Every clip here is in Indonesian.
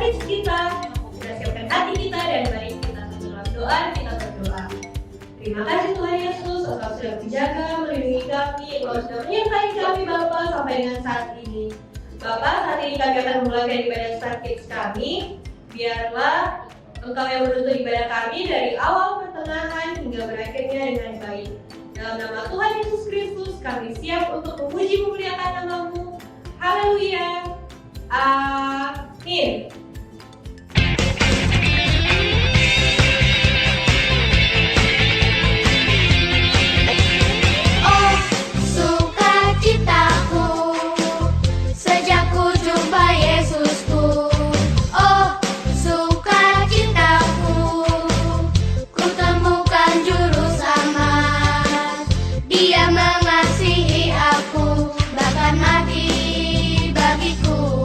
hits kita siapkan hati kita, dan mari kita dalam doa, kita berdoa. Terima kasih Tuhan Yesus, Engkau sudah menjaga, melindungi kami, Engkau sudah menyertai kami Bapa sampai dengan saat ini. Bapa, saat ini kami akan memulai ibadah Start Kids kami. Biarlah Engkau yang menuntut ibadah kami dari awal, pertengahan, hingga berakhirnya dengan baik. Dalam nama Tuhan Yesus Kristus, kami siap untuk memuji memuliakan nama-Mu. Haleluya. Amin. Oh, sukacitaku sejak ku jumpa Yesusku. Oh, sukacitaku ku temukan juru selamat. Dia mengasihi aku, bahkan mati bagiku.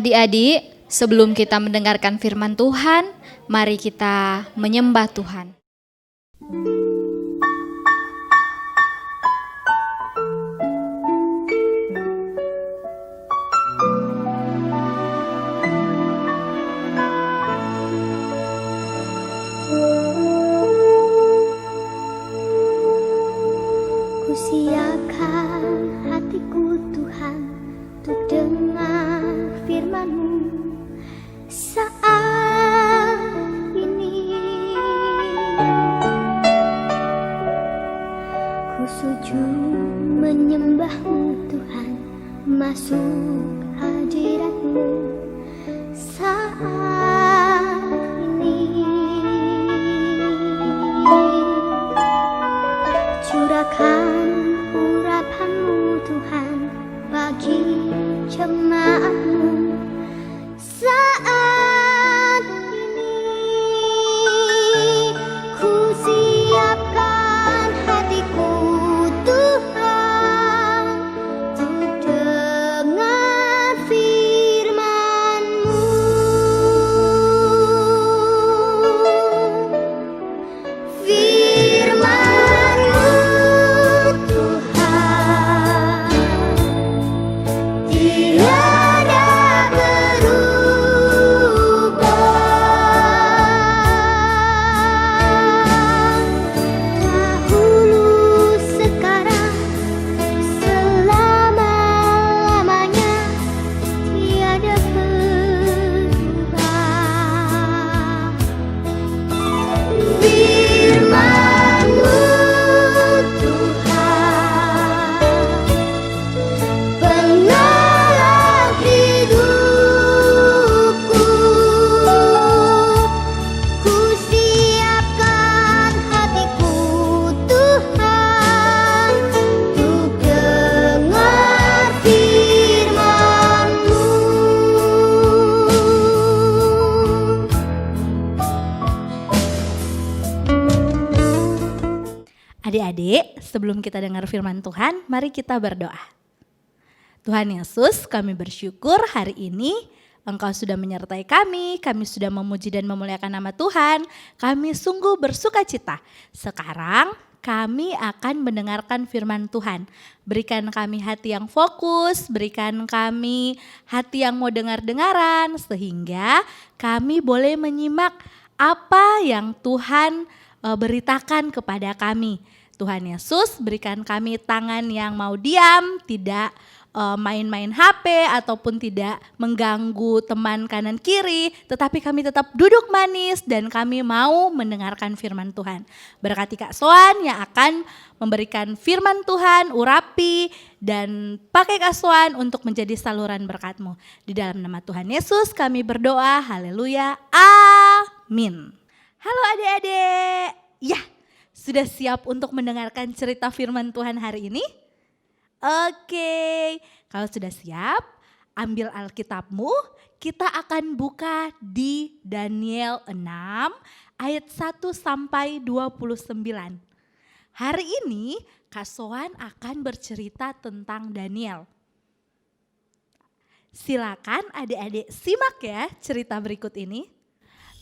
Adik-adik, sebelum kita mendengarkan firman Tuhan, mari kita menyembah Tuhan. Kusiapkan hatiku Tuhan untuk dengar firman-Mu saat ini. Ku sujud menyembah-Mu Tuhan, masuk hadirat-Mu saat ini. Curahkan urapan-Mu Tuhan bagi jemaat-Mu saat ini. Ku siapkan hatiku Tuhan untuk dengar firman-Mu. Firman-Mu Tuhan tiada berubah. Dahulu, sekarang, selama-lamanya tiada berubah. Firman-Mu Tuhan penolong hidupku. Ku siapkan hatiku Tuhan untuk dengar firman-Mu. Adik-adik, sebelum kita dengar firman Tuhan, mari kita berdoa. Tuhan Yesus, kami bersyukur hari ini Engkau sudah menyertai kami sudah memuji dan memuliakan nama Tuhan, kami sungguh bersuka cita. Sekarang kami akan mendengarkan firman Tuhan. Berikan kami hati yang fokus, berikan kami hati yang mau dengar-dengaran, sehingga kami boleh menyimak apa yang Tuhan beritakan kepada kami. Tuhan Yesus, berikan kami tangan yang mau diam, tidak main-main HP ataupun tidak mengganggu teman kanan kiri, tetapi kami tetap duduk manis dan kami mau mendengarkan firman Tuhan. Berkati Kak Soan yang akan memberikan firman Tuhan, urapi dan pakai Kak Soan untuk menjadi saluran berkat-Mu. Di dalam nama Tuhan Yesus kami berdoa, haleluya, amin. Halo adik-adik, ya sudah siap untuk mendengarkan cerita firman Tuhan hari ini? Oke, kalau sudah siap, ambil Alkitabmu, kita akan buka di Daniel 6 ayat 1 sampai 29. Hari ini Kak Soan akan bercerita tentang Daniel. Silakan adik-adik simak ya cerita berikut ini.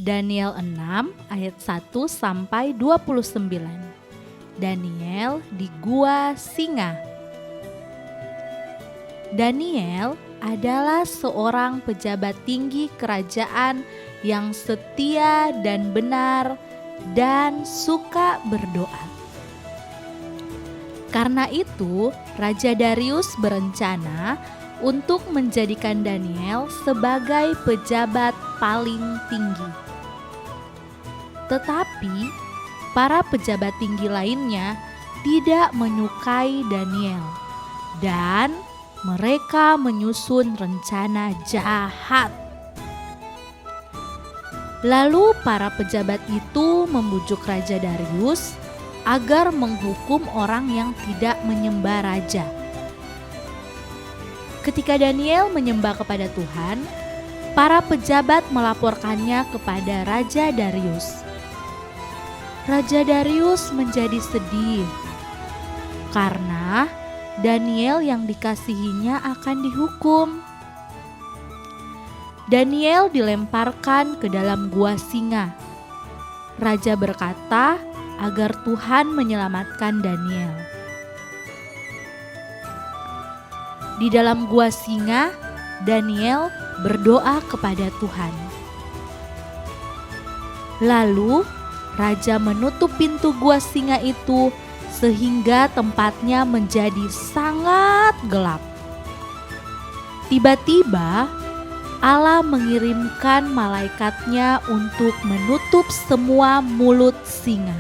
Daniel 6 ayat 1 sampai 29. Daniel di gua singa. Daniel adalah seorang pejabat tinggi kerajaan yang setia dan benar dan suka berdoa. Karena itu, Raja Darius berencana untuk menjadikan Daniel sebagai pejabat paling tinggi. Tetapi para pejabat tinggi lainnya tidak menyukai Daniel dan mereka menyusun rencana jahat. Lalu para pejabat itu membujuk Raja Darius agar menghukum orang yang tidak menyembah raja. Ketika Daniel menyembah kepada Tuhan, para pejabat melaporkannya kepada Raja Darius. Raja Darius menjadi sedih karena Daniel yang dikasihinya akan dihukum. Daniel dilemparkan ke dalam gua singa. Raja berkata agar Tuhan menyelamatkan Daniel. Di dalam gua singa, Daniel berdoa kepada Tuhan. Lalu raja menutup pintu gua singa itu sehingga tempatnya menjadi sangat gelap. Tiba-tiba Allah mengirimkan malaikatnya untuk menutup semua mulut singa.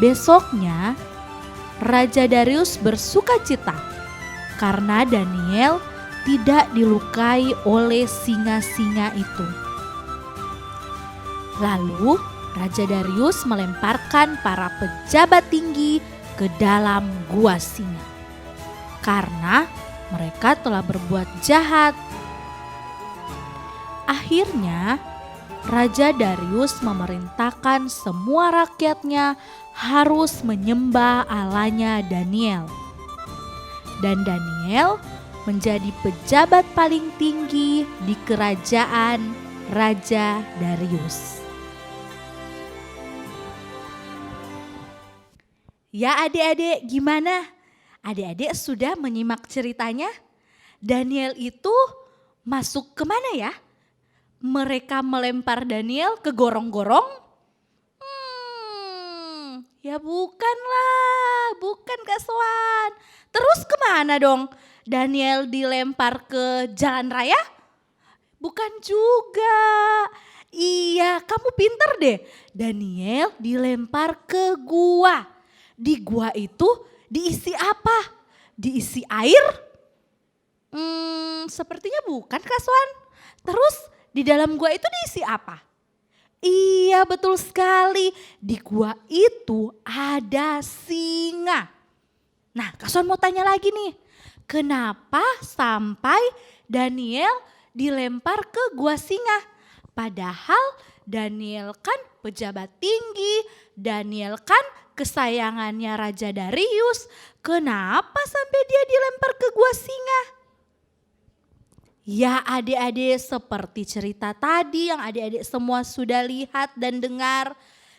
Besoknya, Raja Darius bersukacita karena Daniel tidak dilukai oleh singa-singa itu. Lalu, Raja Darius melemparkan para pejabat tinggi ke dalam gua singa karena mereka telah berbuat jahat. Akhirnya, Raja Darius memerintahkan semua rakyatnya harus menyembah Allahnya Daniel. Dan Daniel menjadi pejabat paling tinggi di kerajaan Raja Darius. Ya adik-adik, gimana? Adik-adik sudah menyimak ceritanya? Daniel itu masuk kemana ya? Mereka melempar Daniel ke gorong-gorong? Ya bukanlah, bukan Kak Soan. Terus kemana dong? Daniel dilempar ke jalan raya? Bukan juga. Iya, kamu pinter deh. Daniel dilempar ke gua. Di gua itu diisi apa? Diisi air? Sepertinya bukan Kak Soan. Terus di dalam gua itu diisi apa? Iya, betul sekali. Di gua itu ada singa. Nah, Kak Soan mau tanya lagi nih. Kenapa sampai Daniel dilempar ke gua singa? Padahal Daniel kan pejabat tinggi, Daniel kan kesayangannya Raja Darius. Kenapa sampai dia dilempar ke gua singa? Ya adik-adik, seperti cerita tadi yang adik-adik semua sudah lihat dan dengar.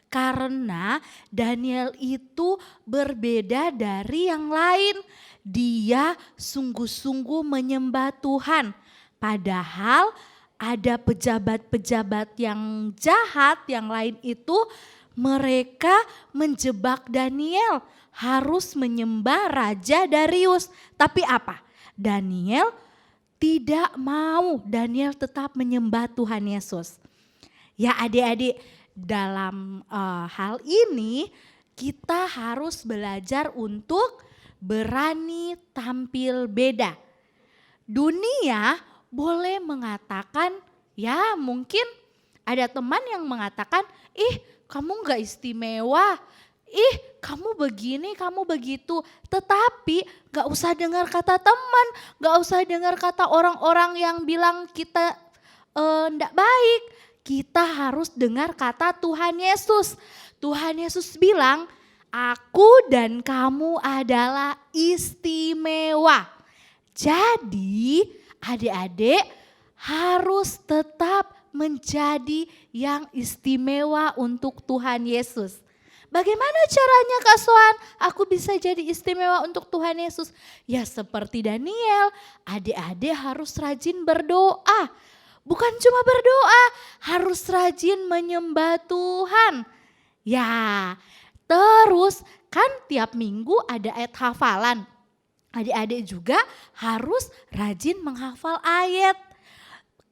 Karena Daniel itu berbeda dari yang lain. Dia sungguh-sungguh menyembah Tuhan. Padahal ada pejabat-pejabat yang jahat yang lain itu, mereka menjebak Daniel harus menyembah Raja Darius. Tapi apa? Daniel tidak mau. Daniel tetap menyembah Tuhan Yesus. Ya adik-adik, dalam hal ini kita harus belajar untuk berani tampil beda. Dunia boleh mengatakan, ya mungkin ada teman yang mengatakan, ih kamu gak istimewa, ih kamu begini, kamu begitu. Tetapi gak usah dengar kata teman, gak usah dengar kata orang-orang yang bilang kita ndak baik. Kita harus dengar kata Tuhan Yesus. Tuhan Yesus bilang, aku dan kamu adalah istimewa. Jadi adik-adik harus tetap menjadi yang istimewa untuk Tuhan Yesus. Bagaimana caranya Kak Soan aku bisa jadi istimewa untuk Tuhan Yesus? Ya seperti Daniel, adik-adik harus rajin berdoa. Bukan cuma berdoa, harus rajin menyembah Tuhan. Ya, terus kan tiap minggu ada ayat hafalan. Adik-adik juga harus rajin menghafal ayat.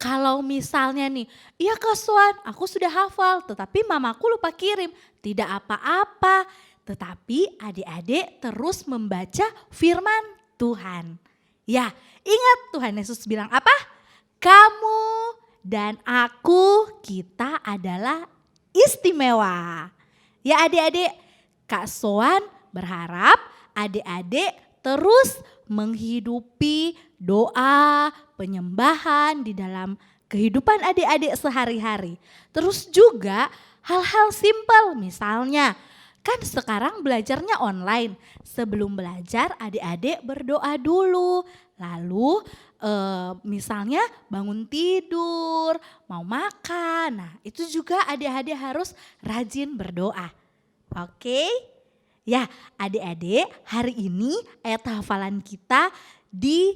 Kalau misalnya nih, iya Kak Soan aku sudah hafal tetapi mamaku lupa kirim. Tidak apa-apa, tetapi adik-adik terus membaca firman Tuhan. Ya, ingat Tuhan Yesus bilang apa? Kamu dan aku, kita adalah istimewa. Ya adik-adik, Kak Soan berharap adik-adik terus menghidupi doa, penyembahan di dalam kehidupan adik-adik sehari-hari. Terus juga hal-hal simpel, misalnya Kan sekarang belajarnya online. Sebelum belajar adik-adik berdoa dulu. Lalu misalnya bangun tidur, mau makan. Nah itu juga adik-adik harus rajin berdoa. Oke? Ya adik-adik, hari ini ayat hafalan kita di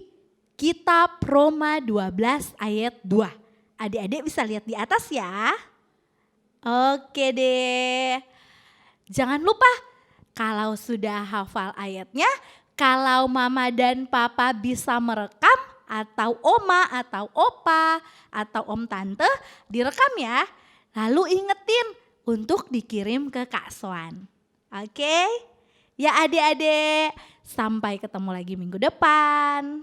Kitab Roma 12 ayat 2. Adik-adik bisa lihat di atas ya. Oke deh. Jangan lupa kalau sudah hafal ayatnya, kalau mama dan papa bisa merekam atau oma atau opa atau om tante direkam ya. Lalu ingetin untuk dikirim ke Kak Soan. Oke? Ya adik-adik, sampai ketemu lagi minggu depan.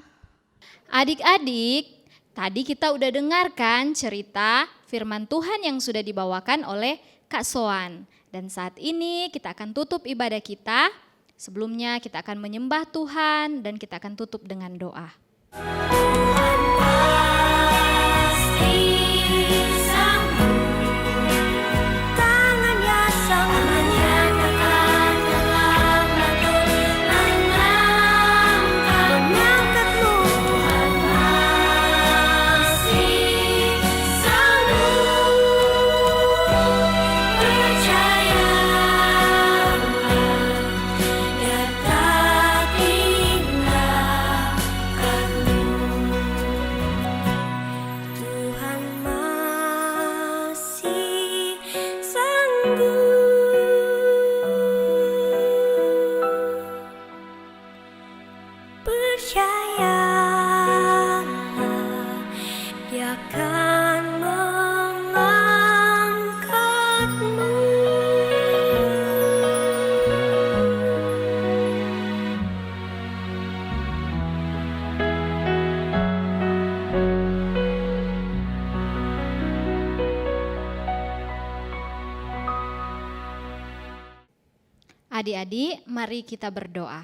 Adik-adik, tadi kita udah dengarkan cerita firman Tuhan yang sudah dibawakan oleh Kak Soan. Dan saat ini kita akan tutup ibadah kita. Sebelumnya kita akan menyembah Tuhan dan kita akan tutup dengan doa. Tangannya sangat menyatakan dalam batin mengangkatmu. Tuhan masih sanggup, percayalah, Dia tak tinggalkanmu. Tuhan masih sanggup, percayalah, Dia akan mengangkatmu. Adik-adik, mari kita berdoa.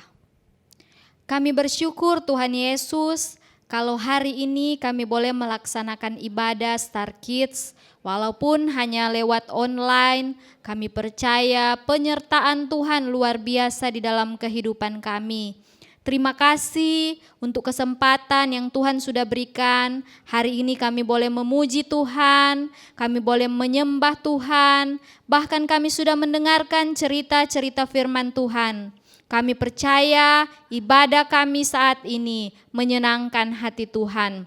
Kami bersyukur Tuhan Yesus, kalau hari ini kami boleh melaksanakan ibadah Star Kids, walaupun hanya lewat online, kami percaya penyertaan Tuhan luar biasa di dalam kehidupan kami. Terima kasih untuk kesempatan yang Tuhan sudah berikan. Hari ini kami boleh memuji Tuhan, kami boleh menyembah Tuhan, bahkan kami sudah mendengarkan cerita-cerita firman Tuhan. Kami percaya ibadah kami saat ini menyenangkan hati Tuhan.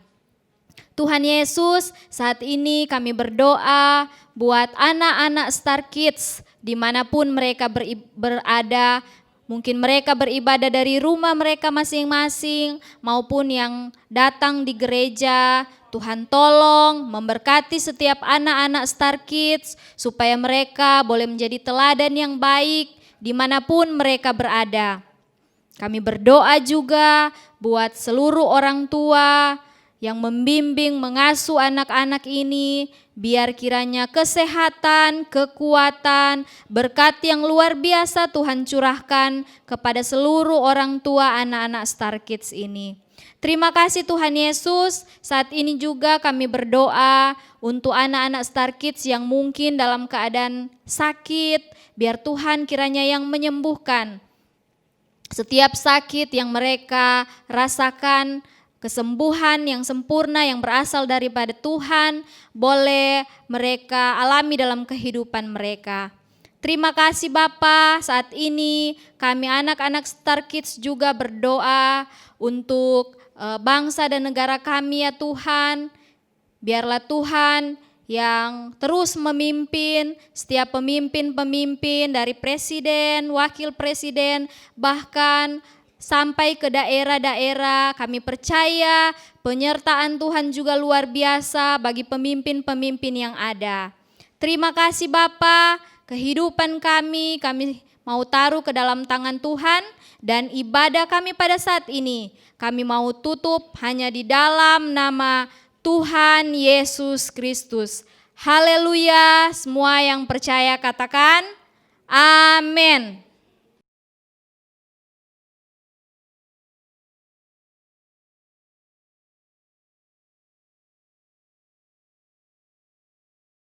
Tuhan Yesus, saat ini kami berdoa buat anak-anak Star Kids dimanapun mereka berada. Mungkin mereka beribadah dari rumah mereka masing-masing maupun yang datang di gereja. Tuhan tolong memberkati setiap anak-anak Star Kids supaya mereka boleh menjadi teladan yang baik dimanapun mereka berada. Kami berdoa juga buat seluruh orang tua yang membimbing, mengasuh anak-anak ini, biar kiranya kesehatan, kekuatan, berkat yang luar biasa Tuhan curahkan kepada seluruh orang tua anak-anak Star Kids ini. Terima kasih Tuhan Yesus, saat ini juga kami berdoa untuk anak-anak Star Kids yang mungkin dalam keadaan sakit, biar Tuhan kiranya yang menyembuhkan setiap sakit yang mereka rasakan. Kesembuhan yang sempurna yang berasal daripada Tuhan boleh mereka alami dalam kehidupan mereka. Terima kasih Bapa, saat ini kami anak-anak Star Kids juga berdoa untuk bangsa dan negara kami ya Tuhan. Biarlah Tuhan yang terus memimpin setiap pemimpin-pemimpin dari presiden, wakil presiden, bahkan sampai ke daerah-daerah. Kami percaya penyertaan Tuhan juga luar biasa bagi pemimpin-pemimpin yang ada. Terima kasih Bapa, kehidupan kami mau taruh ke dalam tangan Tuhan, dan ibadah kami pada saat ini kami mau tutup hanya di dalam nama Tuhan Yesus Kristus. Haleluya, semua yang percaya katakan amin.